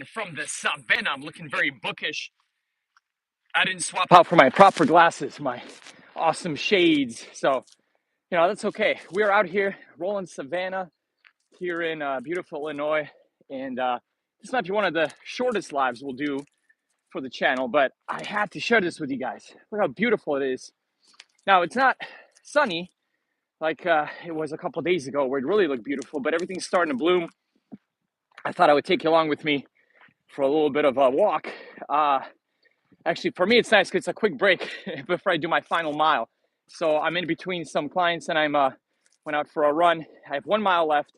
from the savannah. I'm looking very bookish. I didn't swap out for my proper glasses, my awesome shades. So, that's okay. We're out here rolling savannah here in beautiful Illinois. And this might be one of the shortest lives we'll do for the channel, but I had to share this with you guys. Look how beautiful it is. Now, it's not sunny like it was a couple days ago where it really looked beautiful, but everything's starting to bloom. I thought I would take you along with me for a little bit of a walk. Actually, for me, it's nice because it's a quick break before I do my final mile. So I'm in between some clients and I'm went out for a run. I have 1 mile left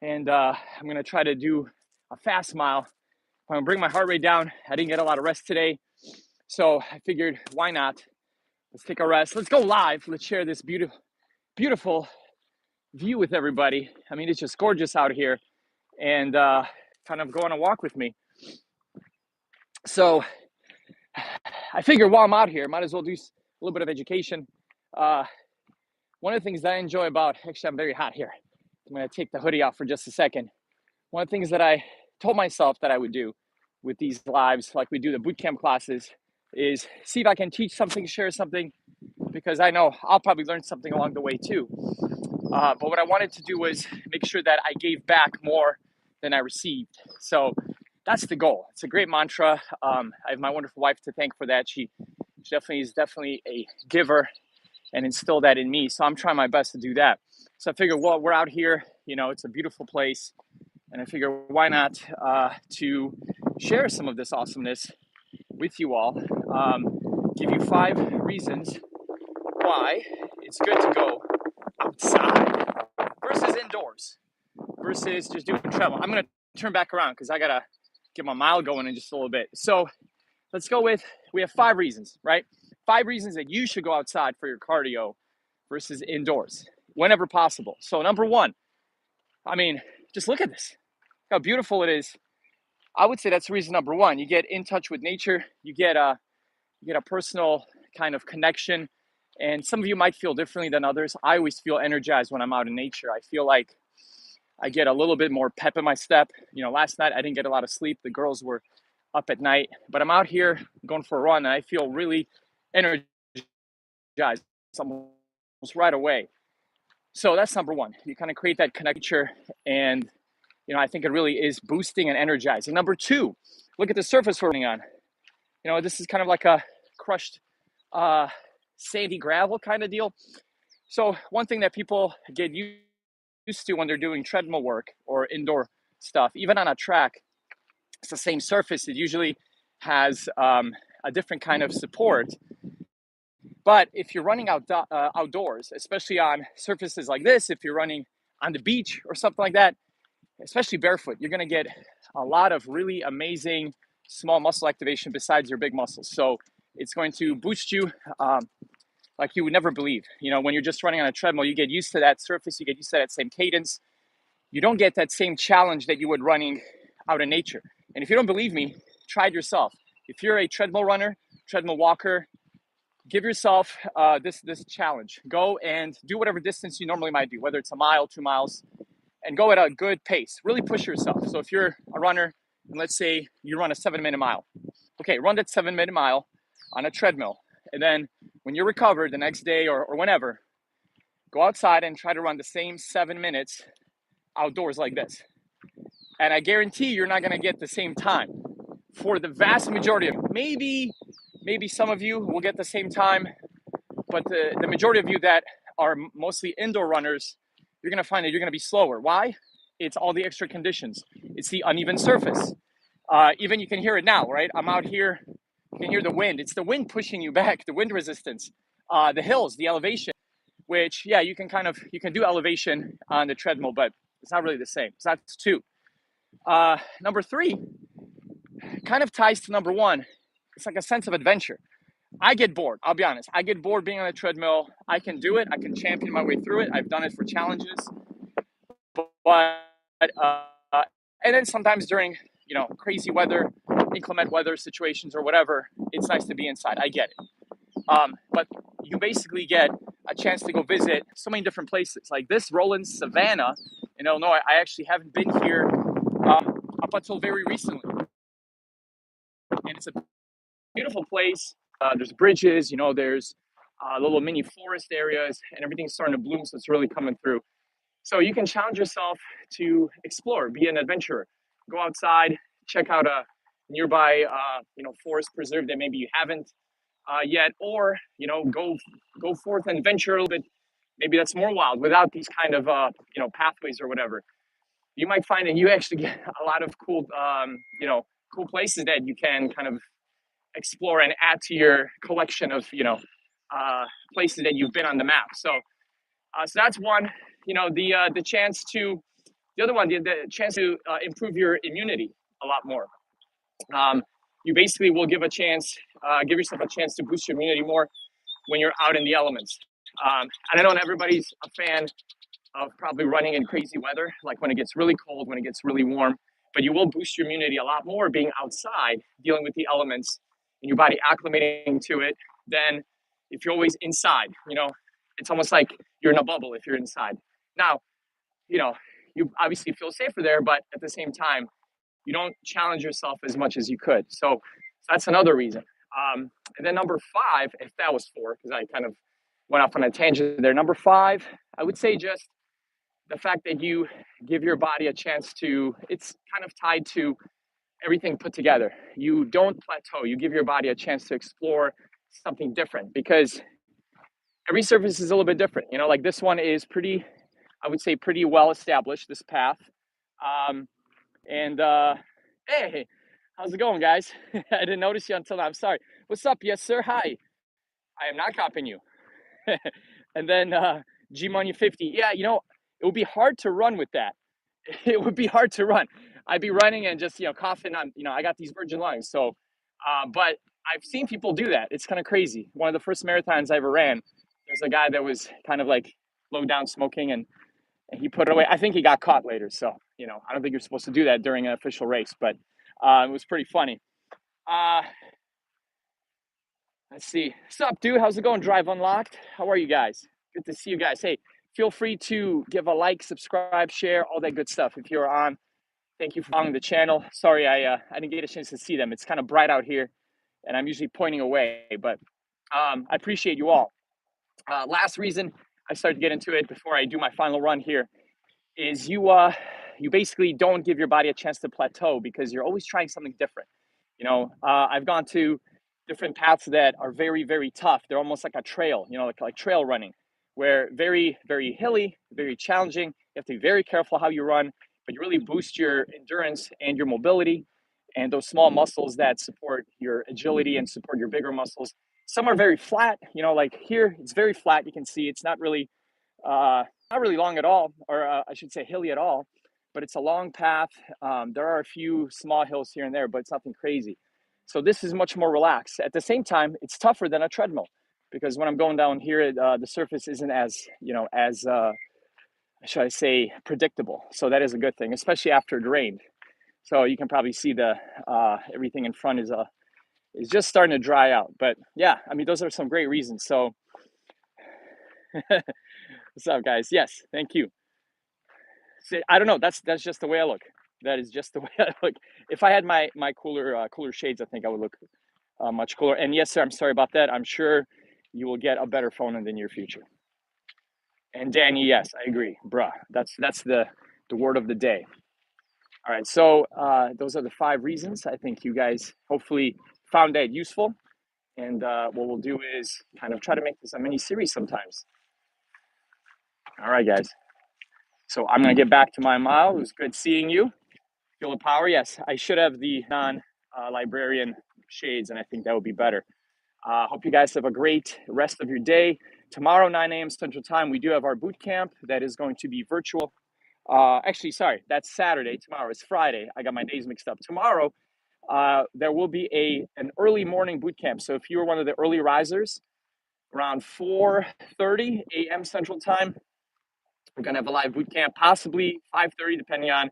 and I'm going to try to do a fast mile. I'm going to bring my heart rate down. I didn't get a lot of rest today. So I figured, why not? Let's take a rest. Let's go live. Let's share this beautiful view with everybody. I mean, it's just gorgeous out here and kind of go on a walk with me. So I figure while I'm out here, might as well do a little bit of education. One of the things that I enjoy about, actually, I'm very hot here. I'm going to take the hoodie off for just a second. One of the things that I told myself that I would do with these lives, like we do the bootcamp classes, is see if I can teach something, share something, because I know I'll probably learn something along the way too. But what I wanted to do was make sure that I gave back more than I received. So that's the goal. It's a great mantra. I have my wonderful wife to thank for that. She definitely a giver and instilled that in me. So I'm trying my best to do that. So I figured, well, we're out here, it's a beautiful place. And I figure, why not to share some of this awesomeness with you all. Give you 5 reasons why it's good to go outside versus indoors versus just doing travel. I'm going to turn back around because I got to get my mile going in just a little bit. So let's go with, we have 5 reasons, right? 5 reasons that you should go outside for your cardio versus indoors whenever possible. So number 1, I mean, just look at this, how beautiful it is. I would say that's reason number 1. You get in touch with nature, you get a personal kind of connection. And some of you might feel differently than others. I always feel energized when I'm out in nature. I feel like I get a little bit more pep in my step. Last night I didn't get a lot of sleep. The girls were up at night, but I'm out here going for a run and I feel really energized almost right away. So that's number 1. You kind of create that connection and I think it really is boosting and energizing. Number 2, look at the surface we're running on. This is kind of like a crushed sandy gravel kind of deal. So one thing that people get used to when they're doing treadmill work or indoor stuff, even on a track, it's the same surface. It usually has a different kind of support. But if you're running outdoors, especially on surfaces like this, if you're running on the beach or something like that, especially barefoot, you're going to get a lot of really amazing small muscle activation besides your big muscles. So it's going to boost you like you would never believe. When you're just running on a treadmill, you get used to that surface, you get used to that same cadence. You don't get that same challenge that you would running out in nature. And if you don't believe me, try it yourself. If you're a treadmill runner, treadmill walker, give yourself this challenge. Go and do whatever distance you normally might do, whether it's a mile, 2 miles, and go at a good pace. Really push yourself. So if you're a runner, and let's say you run a 7-minute mile. Okay, run that 7-minute mile on a treadmill. And then when you're recovered the next day or whenever, go outside and try to run the same 7 minutes outdoors like this. And I guarantee you're not going to get the same time. For the vast majority of you, maybe some of you will get the same time, but the majority of you that are mostly indoor runners, you're going to find that you're going to be slower. Why? It's all the extra conditions. It's the uneven surface. Even you can hear it now, right? I'm out here. You can hear the wind. It's the wind pushing you back, the wind resistance, the hills, the elevation, which, yeah, you can do elevation on the treadmill, but it's not really the same. So that's 2. Number 3 kind of ties to number 1. It's like a sense of adventure. I get bored. I'll be honest. I get bored being on a treadmill. I can do it. I can champion my way through it. I've done it for challenges. But and then sometimes during crazy weather, inclement weather situations or whatever, it's nice to be inside. I get it. But you basically get a chance to go visit so many different places. Like this Roland Savannah in Illinois, I actually haven't been here. I'm up until very recently. And it's a beautiful place. There's bridges, you know, there's little mini forest areas, and everything's starting to bloom, so it's really coming through. So you can challenge yourself to explore, be an adventurer, go outside, check out a nearby, forest preserve that maybe you haven't yet, or go forth and venture a little bit. Maybe that's more wild without these kind of pathways or whatever. You might find that you actually get a lot of cool places that you can kind of explore and add to your collection of places that you've been on the map. So that's one. The chance to the other one, the chance to improve your immunity a lot more. You basically will give yourself a chance to boost your immunity more when you're out in the elements. And I know not everybody's a fan of probably running in crazy weather, like when it gets really cold, when it gets really warm, but you will boost your immunity a lot more being outside, dealing with the elements and your body acclimating to it than if you're always inside. It's almost like you're in a bubble if you're inside. Now, you obviously feel safer there, but at the same time, you don't challenge yourself as much as you could. So that's another reason. And then number 5, if that was 4, because I kind of went off on a tangent there. Number 5, I would say just the fact that you give your body a chance to, it's kind of tied to everything put together. You don't plateau. You give your body a chance to explore something different because every surface is a little bit different. Like this one is pretty, I would say, pretty well established, this path. Hey, how's it going, guys? I didn't notice you until now. I'm sorry. What's up? Yes, sir. Hi. I am not copying you. And then G Money 50. Yeah, it would be hard to run with that. It would be hard to run. I'd be running and just coughing on. I got these virgin lungs. So, but I've seen people do that. It's kind of crazy. One of the first marathons I ever ran, there's a guy that was kind of like low down smoking, and he put it away. I think he got caught later. So I don't think you're supposed to do that during an official race, but it was pretty funny. Let's see. What's up, dude? How's it going? Drive Unlocked. How are you guys? Good to see you guys. Hey, feel free to give a like, subscribe, share, all that good stuff if you're on. Thank you for following the channel. Sorry, I didn't get a chance to see them. It's kind of bright out here, and I'm usually pointing away, but I appreciate you all. Last reason I started to get into it before I do my final run here is you basically don't give your body a chance to plateau because you're always trying something different. I've gone to different paths that are very, very tough. They're almost like a trail, like trail running, where very, very hilly, very challenging. You have to be very careful how you run, but you really boost your endurance and your mobility and those small muscles that support your agility and support your bigger muscles. Some are very flat, like here, it's very flat. You can see it's not really long at all, or I should say hilly at all, but it's a long path. There are a few small hills here and there, but it's nothing crazy. So this is much more relaxed. At the same time, it's tougher than a treadmill because when I'm going down here, the surface isn't as should I say, predictable. So that is a good thing, especially after it rained. So you can probably see the everything in front is just starting to dry out. But yeah, I mean, those are some great reasons. So what's up, guys? Yes, thank you. I don't know. That's just the way I look. That is just the way I look. If I had my cooler shades, I think I would look much cooler. And yes, sir, I'm sorry about that. I'm sure you will get a better phone in the near future. And Danny, yes, I agree, bruh. That's the word of the day. All right, so those are the 5 reasons. I think you guys hopefully found that useful. And what we'll do is kind of try to make this a mini series sometimes. All right, guys. So I'm going to get back to my mile. It was good seeing you. Feel the power. Yes, I should have the non-librarian shades, and I think that would be better. Hope you guys have a great rest of your day. Tomorrow, 9 a.m. Central Time, we do have our boot camp that is going to be virtual. Actually, sorry, that's Saturday. Tomorrow is Friday. I got my days mixed up. Tomorrow, there will be an early morning boot camp. So if you were one of the early risers, around 4:30 a.m. Central Time, we're going to have a live boot camp, possibly 5:30, depending on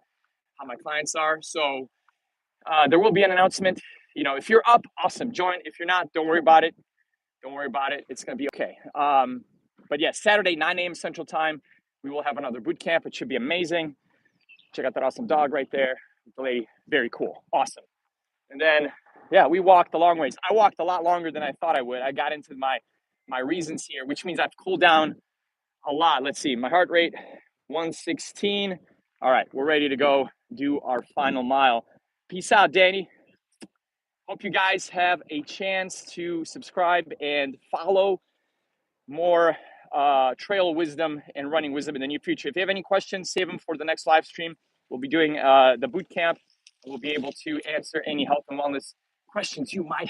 how my clients are. So there will be an announcement. If you're up, awesome, join. If you're not, don't worry about it. Don't worry about it. It's going to be okay. But yeah, Saturday, 9 a.m. Central Time, we will have another boot camp. It should be amazing. Check out that awesome dog right there. The lady Very cool. Awesome. And then, yeah, we walked a long ways. I walked a lot longer than I thought I would. I got into my reasons here, which means I've cooled down a lot. Let's see, my heart rate 116. All right, we're ready to go do our final mile. Peace out, Danny. Hope you guys have a chance to subscribe and follow more trail wisdom and running wisdom in the near future. If you have any questions, save them for the next live stream. We'll be doing the boot camp. We'll be able to answer any health and wellness questions you might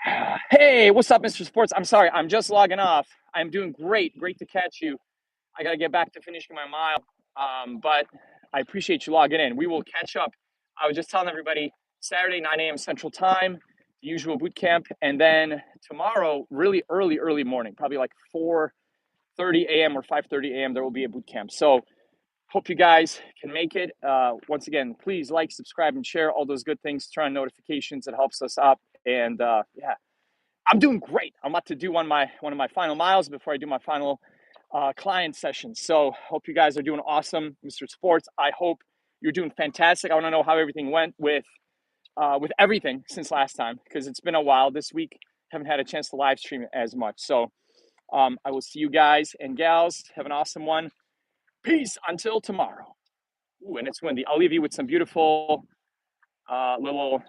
have. Hey, what's up, Mr. Sports? I'm sorry, I'm just logging off. I'm doing great. Great to catch you. I got to get back to finishing my mile, but I appreciate you logging in. We will catch up. I was just telling everybody Saturday, 9 a.m. Central Time, the usual boot camp, and then tomorrow, really early morning, probably like 4:30 a.m. or 5:30 a.m. there will be a boot camp. So hope you guys can make it. Once again, please like, subscribe, and share all those good things. Turn on notifications. It helps us up. And yeah, I'm doing great. I'm about to do one of my final miles before I do my final client sessions. So hope you guys are doing awesome, Mr. Sports. I hope you're doing fantastic. I want to know how everything went with everything since last time, because it's been a while. This week, haven't had a chance to live stream as much. So I will see you guys and gals. Have an awesome one. Peace until tomorrow. Ooh, and it's windy. I'll leave you with some beautiful little